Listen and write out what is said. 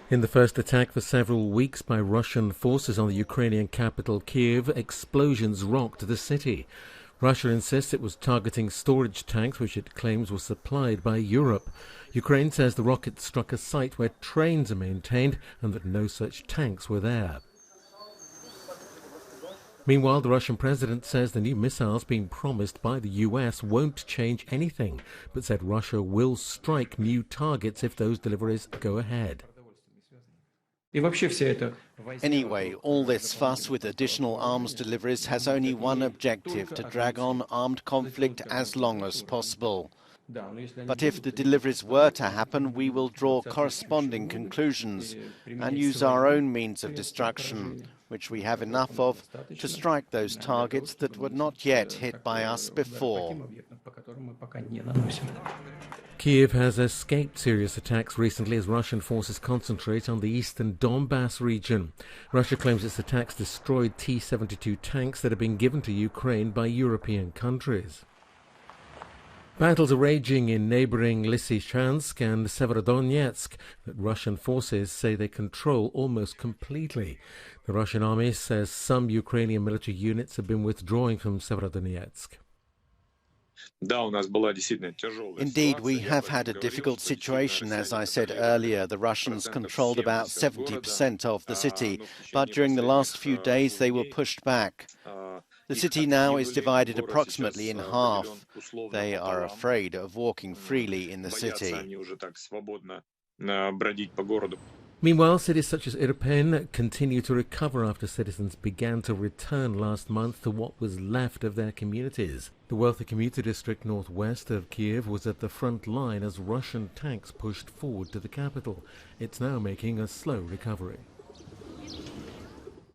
In the first attack for several weeks by Russian forces on the Ukrainian capital Kiev, explosions rocked the city. Russia insists it was targeting storage tanks which it claims were supplied by Europe. Ukraine says the rocket struck a site where trains are maintained and that no such tanks were there. Meanwhile, the Russian president says the new missiles being promised by the US won't change anything, but said Russia will strike new targets if those deliveries go ahead. Anyway, all this fuss with additional arms deliveries has only one objective: to drag on armed conflict as long as possible. But if the deliveries were to happen, we will draw corresponding conclusions and use our own means of destruction, which we have enough of, to strike those targets that were not yet hit by us before. Kiev has escaped serious attacks recently as Russian forces concentrate on the eastern Donbass region. Russia claims its attacks destroyed T-72 tanks that are being given to Ukraine by European countries. Battles are raging in neighboring Lysychansk and Sievierodonetsk that Russian forces say they control almost completely. The Russian army says some Ukrainian military units have been withdrawing from Sievierodonetsk. Indeed, we have had a difficult situation. As I said earlier, the Russians controlled about 70% of the city, but during the last few days they were pushed back. The city now is divided approximately in half. They are afraid of walking freely in the city. Meanwhile, cities such as Irpin continue to recover after citizens began to return last month to what was left of their communities. The wealthy commuter district northwest of Kiev was at the front line as Russian tanks pushed forward to the capital. It's now making a slow recovery.